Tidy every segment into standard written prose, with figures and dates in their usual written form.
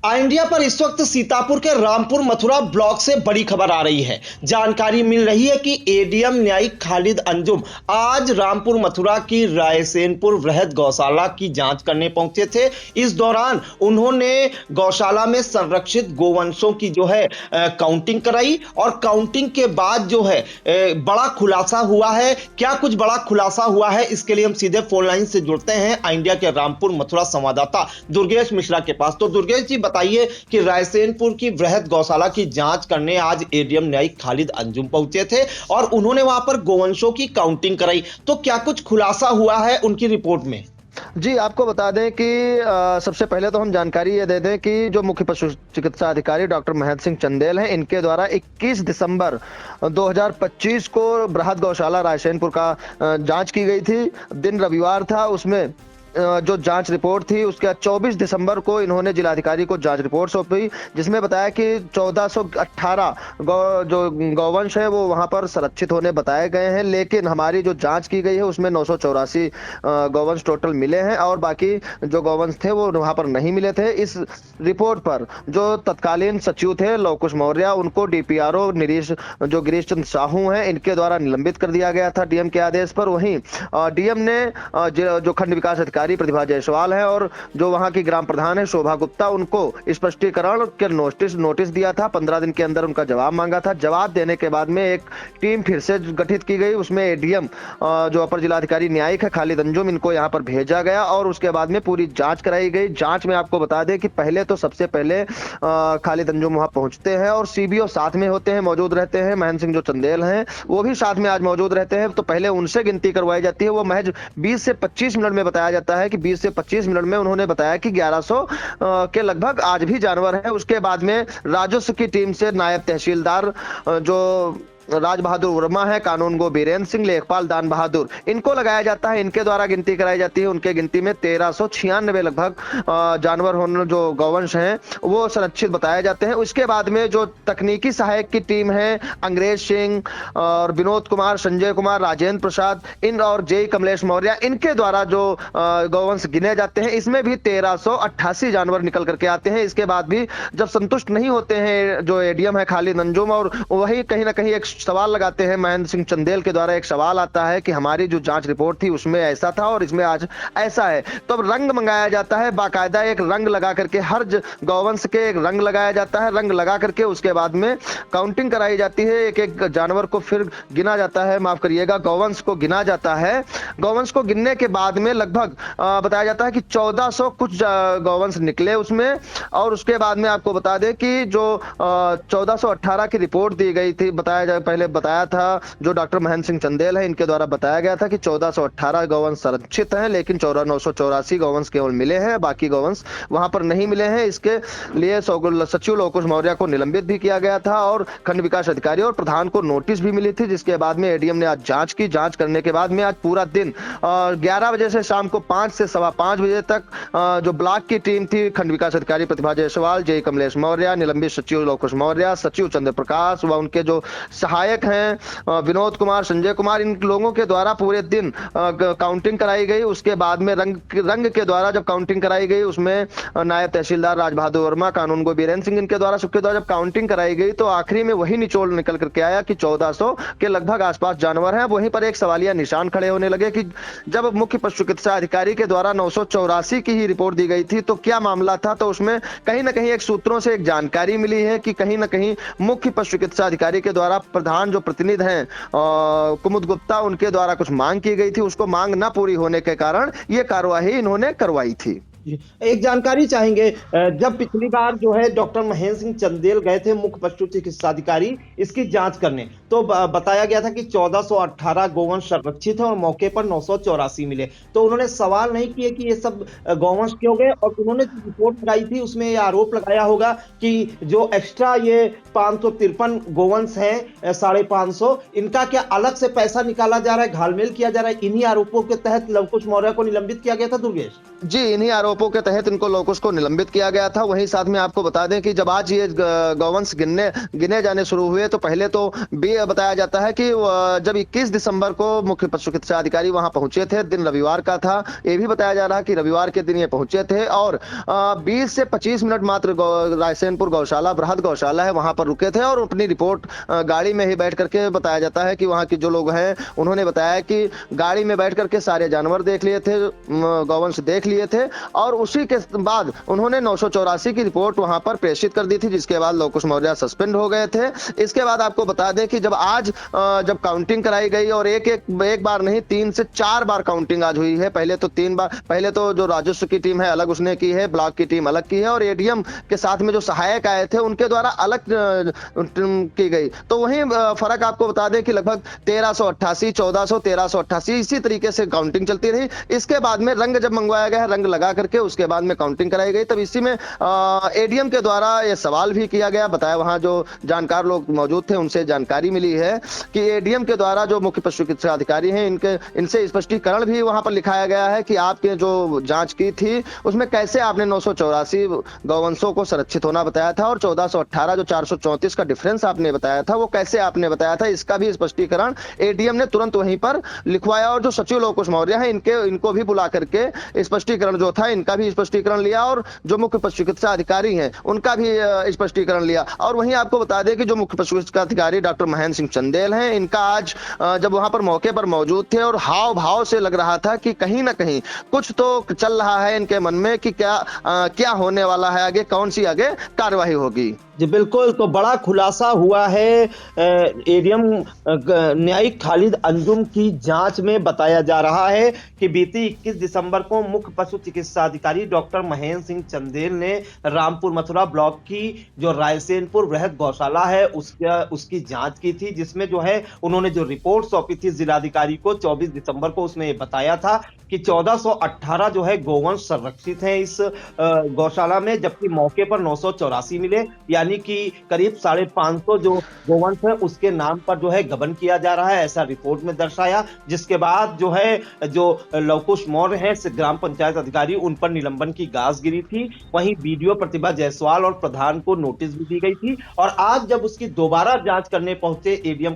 India पर इस वक्त सीतापुर के रामपुर मथुरा ब्लॉक से बड़ी खबर आ रही है। जानकारी मिल रही है कि एडीएम न्यायिक खालिद अंजुम आज रामपुर मथुरा की रायसेनपुर वृहद गौशाला की जांच करने पहुंचे थे। इस दौरान उन्होंने गौशाला में संरक्षित गोवंशों की काउंटिंग कराई और काउंटिंग के बाद बड़ा खुलासा हुआ है। क्या कुछ बड़ा खुलासा हुआ है, इसके लिए हम सीधे फोन लाइन से जुड़ते हैं इंडिया के रामपुर मथुरा संवाददाता दुर्गेश मिश्रा के पास। तो दुर्गेश जी, बताइए कि रायसेनपुर की वृहद गौशाला की जांच करने आज एडीएम न्यायिक खालिद अंजुम पहुंचे थे और उन्होंने वहां पर गोवंशों की काउंटिंग कराई। तो क्या कुछ खुलासा हुआ है उनकी रिपोर्ट में? जी, आपको बता दें कि सबसे पहले तो हम जानकारी ये दे दें कि जो मुख्य पशु चिकित्सा अधिकारी डॉक्टर महेंद्र सिंह चंदेल हैं, इनके द्वारा 21 दिसंबर 2025 को बृहद गौशाला रायसेनपुर का जांच की गई थी। दिन रविवार था। उसमें जो जांच रिपोर्ट थी उसके 24 दिसंबर को इन्होंने जिलाधिकारी को जांच रिपोर्ट सौंपी, जिसमें बताया कि 1418 जो गौवंश है वो वहां पर संरक्षित होने बताए गए हैं, लेकिन हमारी जो जांच की गई है उसमें 984 गौवंश टोटल मिले हैं और बाकी जो गौवंश थे वो वहां पर नहीं मिले थे। इस रिपोर्ट पर जो तत्कालीन सचिव थे लवकुश मौर्य, उनको डीपीआरओ गिरीश चंद्र साहू हैं, इनके द्वारा निलंबित कर दिया गया था डीएम के आदेश पर। वहीं डीएम ने जो खंड विकास अधिकारी प्रतिभा जायसवाल है और जो वहां की ग्राम प्रधान है शोभा गुप्ता, उनको स्पष्टीकरण के नोटिस दिया था। 15 दिन के अंदर उनका जवाब मांगा था। जवाब देने के बाद में एक टीम फिर से गठित की गई। उसमें एडीएम जो अपर जिलाधिकारी न्यायिक है खालिद अंजुम, इनको यहां पर भेजा गया और उसके बाद में पूरी जांच कराई गई। जांच में आपको बता दें कि पहले तो सबसे पहले खालिद अंजुम वहां पहुंचते हैं और सीबीओ साथ में होते हैं, मौजूद रहते हैं। महेंद्र सिंह जो चंदेल हैं वो भी साथ में आज मौजूद रहते हैं। तो पहले उनसे गिनती करवाई जाती है। वो महज 20 से 25 मिनट में बताया जाता है कि 20 से 25 मिनट में उन्होंने बताया कि 1100 के लगभग आज भी जानवर है। उसके बाद में राजस्व की टीम से नायब तहसीलदार जो राज बहादुर वर्मा है, कानून गो बीरेंद्र सिंह, लेखपाल दान बहादुर, इनको लगाया जाता है। इनके द्वारा गिनती कराई जाती है। उनके गिनती में 1396 लगभग जानवर होने जो गौवंश हैं वो संरक्षित बताए जाते हैं। उसके बाद में जो तकनीकी सहायक की टीम है, अंग्रेज सिंह और विनोद कुमार, संजय कुमार, राजेंद्र प्रसाद, इन और जे कमलेश मौर्य, इनके द्वारा जो गौवंश गिने जाते हैं, इसमें भी 1388 जानवर निकल करके आते हैं। इसके बाद भी जब संतुष्ट नहीं होते हैं जो एडीएम है खालिद अंजुम, और वही कहीं ना कहीं एक सवाल लगाते हैं महेंद्र सिंह चंदेल के द्वारा। एक सवाल आता है कि हमारी जो जांच रिपोर्ट थी उसमें ऐसा था और इसमें आज ऐसा है। तो अब रंग मंगाया जाता है, बाकायदा एक रंग लगा करके हर गौवंश के एक रंग लगाया जाता है। रंग लगा करके उसके बाद में काउंटिंग कराई जाती है। एक एक जानवर को फिर गिना जाता है, माफ करिएगा, गौवंश को गिना जाता है। गौवंश को गिनने के बाद में लगभग बताया जाता है कि 1400 कुछ गौवंश निकले उसमें। और उसके बाद में आपको बता दें कि जो 1418 की रिपोर्ट दी गई थी, पहले बताया था जो डॉक्टर महेंद्र सिंह चंदेल है, इनके द्वारा बताया गया था कि 1418 गौवंश संरक्षित हैं, लेकिन 984 गौवंश केवल मिले हैं, बाकी गौवंश वहां पर नहीं मिले हैं। इसके लिए सचिव लवकुश मौर्य को निलंबित भी किया गया था और खंड विकास अधिकारी और प्रधान को नोटिस भी मिली थी। जिसके बाद में एडीएम ने आज जांच की। जांच करने के बाद में आज पूरा दिन 11 बजे से शाम को 5 से सवा 5 बजे तक जो ब्लॉक की टीम थी, खंड विकास अधिकारी प्रतिभा जायसवाल, जे कमलेश मौर्य, निलंबित सचिव लवकुश मौर्य, सचिव चंद्र प्रकाश व उनके जो सहायक हैं विनोद कुमार, संजय कुमार, इन लोगों के द्वारा पूरे दिन काउंटिंग कराई गई। उसके बाद में रंग के द्वारा जब काउंटिंग कराई गई, उसमें नायब तहसीलदार राज बहादुर वर्मा, कानून गो बीरेंद्र सिंह, इनके द्वारा सबके द्वारा जब काउंटिंग कराई गई तो आखिरी में वही निचोड़ निकल करके आया कि 1400 के लगभग आसपास जानवर हैं। वहीं पर एक सवालिया निशान खड़े होने लगे कि जब मुख्य पशु चिकित्सा अधिकारी के द्वारा 984 की ही रिपोर्ट दी गई थी तो क्या मामला था। तो उसमें कहीं ना कहीं एक सूत्रों से एक जानकारी मिली है कि कहीं ना कहीं मुख्य पशु चिकित्सा अधिकारी के द्वारा प्रधान जो प्रतिनिधि हैं कुमुद गुप्ता, उनके द्वारा कुछ मांग की गई थी। उसको मांग ना पूरी होने के कारण ये कार्यवाही इन्होंने करवाई थी। एक जानकारी चाहेंगे, जब पिछली बार डॉक्टर महेंद्र सिंह चंदेल गए थे मुख्य पशु चिकित्सा अधिकारी इसकी जांच करने, तो बताया गया था कि 1418 गोवंश संरक्षित है और मौके पर 984 मिले। तो उन्होंने सवाल नहीं किए कि ये सब गौवंश क्यों गए, और उन्होंने रिपोर्ट लगाई थी उसमें ये आरोप लगाया होगा कि जो एक्स्ट्रा ये 553 गोवंश हैं 550, इनका क्या अलग से पैसा निकाला जा रहा है, घालमेल किया जा रहा है। इन्हीं आरोपों के तहत लवकुश मौर्य को निलंबित किया गया था। दुर्गेश, जी, इन्हीं आरोपों के तहत इनको लोकुश को निलंबित किया गया था। वहीं साथ में आपको बता दें कि जब आज ये गौवंश गिने जाने शुरू हुए तो पहले तो भी बताया जाता है कि जब 21 दिसंबर को मुख्य पशु चिकित्सा अधिकारी वहां पहुंचे थे, दिन रविवार का था। ये भी बताया जा रहा है कि रविवार के दिन ये पहुंचे थे और 20 से 25 मिनट मात्र रायसेनपुर गौशाला, बृहद गौशाला है, वहां पर रुके थे और अपनी रिपोर्ट गाड़ी में ही बैठ करके बताया जाता है कि वहां के जो लोग हैं उन्होंने बताया कि गाड़ी में बैठ करके सारे जानवर देख लिए थे, गौवंश देख लिए थे और उसी के बाद उन्होंने 984 की रिपोर्ट वहां पर प्रेषित कर दी थी, जिसके बाद लोकुश मौर्य सस्पेंड हो गए थे। इसके बाद आपको बता दें कि जब आज जब काउंटिंग कराई गई और एक बार नहीं 3 से 4 बार काउंटिंग आज हुई है। पहले तो 3 बार, पहले तो जो राजस्व की टीम है अलग उसने की है, ब्लॉक की टीम अलग की है और एडीएम के साथ में जो सहायक आए थे उनके द्वारा अलग की गई। तो वहीं फर्क आपको बता दें कि लगभग 1388, 1400, 1388 इसी तरीके से काउंटिंग चलती रही। इसके बाद में रंग जब मंगवाया गया, रंग लगा करके उसके बाद में काउंटिंग कराई गई। तब इसी में एडीएम के द्वारा यह सवाल भी किया गया, बताया वहां जो जानकार लोग मौजूद थे उनसे जानकारी मिली है कि एडीएम के द्वारा जो मुख्य पशु चिकित्सा अधिकारी हैं इनसे स्पष्टीकरण भी वहां पर लिखाया गया है कि आपने जो जांच की थी उसमें कैसे आपने 984 गौवंशों को संरक्षित होना बताया था और 1418 जो 434 का डिफरेंस आपने बताया था वो कैसे आपने बताया था, इसका भी स्पष्टीकरण एडीएम ने तुरंत वहीं पर लिखवाया। और जो सचिव लोकुश मौर्य है इनको भी बुला करके स्पष्टीकरण जो था इनका भी स्पष्टीकरण लिया और जो मुख्य पशु चिकित्सा अधिकारी हैं उनका भी स्पष्टीकरण लिया। और वहीं आपको बता दें कि जो मुख्य पशु चिकित्सा अधिकारी डॉक्टर महेंद्र सिंह चंदेल हैं, इनका आज जब वहां पर मौके पर मौजूद थे और हाव भाव से लग रहा था कि कहीं ना कहीं कुछ तो चल रहा है इनके मन में कि क्या होने वाला है, आगे कौन सी आगे कार्यवाही होगी। जी बिल्कुल, तो बड़ा खुलासा हुआ है एडीएम न्यायिक खालिद अंजुम की जांच में। बताया जा रहा है कि बीती 21 दिसंबर को मुख्य पशु चिकित्सा अधिकारी डॉक्टर महेंद्र सिंह चंदेल ने रामपुर मथुरा ब्लॉक की जो रायसेनपुर वृहद गौशाला है उसकी जांच की थी, जिसमें जो है उन्होंने जो रिपोर्ट सौंपी थी जिलाधिकारी को 24 दिसंबर को, उसमें बताया था कि 1418 जो है गोवंश संरक्षित हैं इस गौशाला में, जबकि मौके पर 984 मिले, यानी कि करीब 550 जो गोवंश है उसके नाम पर जो है गबन किया जा रहा है, ऐसा रिपोर्ट में दर्शाया। जिसके बाद जो है जो लोकुश मौर्य है ग्राम पंचायत अधिकारी, उन पर निलंबन की गाज गिरी थी। वहीं बीडीओ प्रतिभा जायसवाल और प्रधान को नोटिस भी दी गई थी। और आज जब उसकी दोबारा जांच करने पहुंचे एडीएम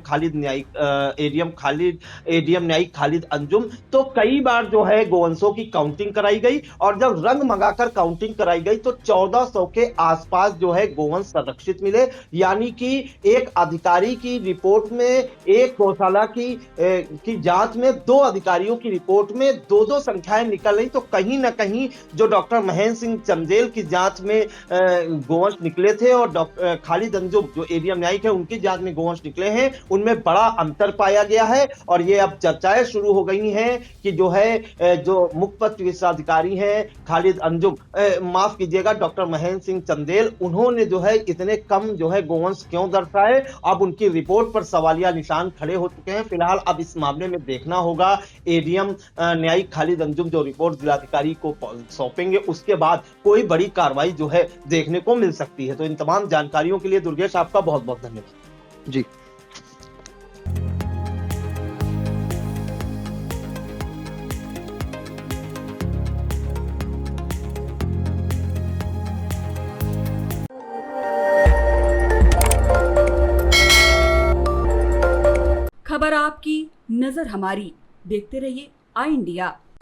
न्यायिक खालिद अंजुम, तो कई बार जो है गोवंशों की काउंटिंग कराई गई और जब रंग मंगाकर काउंटिंग कराई गई तो 1400 के आसपास जो है गोवंश संरक्षित मिले। यानी कि एक अधिकारी की रिपोर्ट में, एक गौशाला की जांच में 2 अधिकारियों की रिपोर्ट में 2-2 संख्याएं निकल रही। तो कहीं ना कहीं जो डॉक्टर महेंद्र सिंह चंदेल की जांच में गोवंश निकले थे और डॉक्टर खालिद अंजुम जो एडीएम न्यायिक है उनकी जांच में गोवंश निकले हैं, उनमें बड़ा अंतर पाया गया है। और ये अब चर्चाएं शुरू हो गई हैं कि जो है जो मुख्य पशु चिकित्सा अधिकारी हैं खालिद अंजुम, माफ कीजिएगा डॉक्टर महेंद्र सिंह चंदेल, उन्होंने जो है इतने कम जो है गोवंश क्यों दर्शाए। अब उनकी रिपोर्ट पर सवालिया निशान खड़े हो चुके हैं। फिलहाल अब इस मामले में देखना होगा एडीएम न्यायिक खालिद अंजुम जो रिपोर्ट जिलाधिकारी को सौंपेंगे, उसके बाद कोई बड़ी कार्रवाई जो है देखने को मिल सकती है। तो इन तमाम जानकारियों के लिए दुर्गेश आपका बहुत बहुत धन्यवाद। जी। खबर आपकी, नजर हमारी। देखते रहिए आई इंडिया।